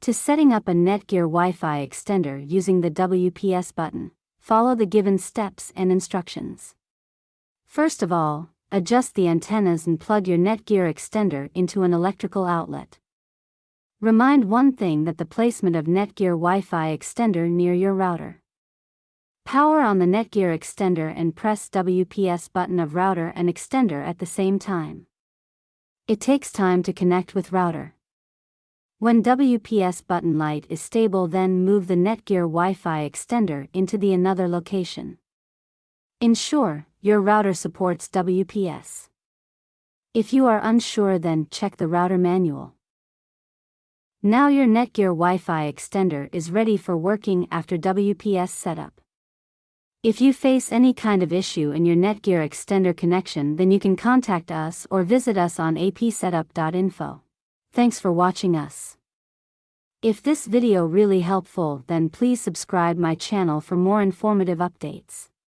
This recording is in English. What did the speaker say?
To setting up a Netgear Wi-Fi extender using the WPS button, follow the given steps and instructions. First of all, adjust the antennas and plug your Netgear extender into an electrical outlet. Remind one thing that the placement of Netgear Wi-Fi extender near your router. Power on the Netgear extender and press WPS button of router and extender at the same time. It takes time to connect with router. When WPS button light is stable, then move the Netgear Wi-Fi extender into the another location. Ensure your router supports WPS. If you are unsure, then check the router manual. Now your Netgear Wi-Fi extender is ready for working after WPS setup. If you face any kind of issue in your Netgear extender connection, then you can contact us or visit us on apsetup.info. Thanks for watching us. If this video really helpful, then please subscribe my channel for more informative updates.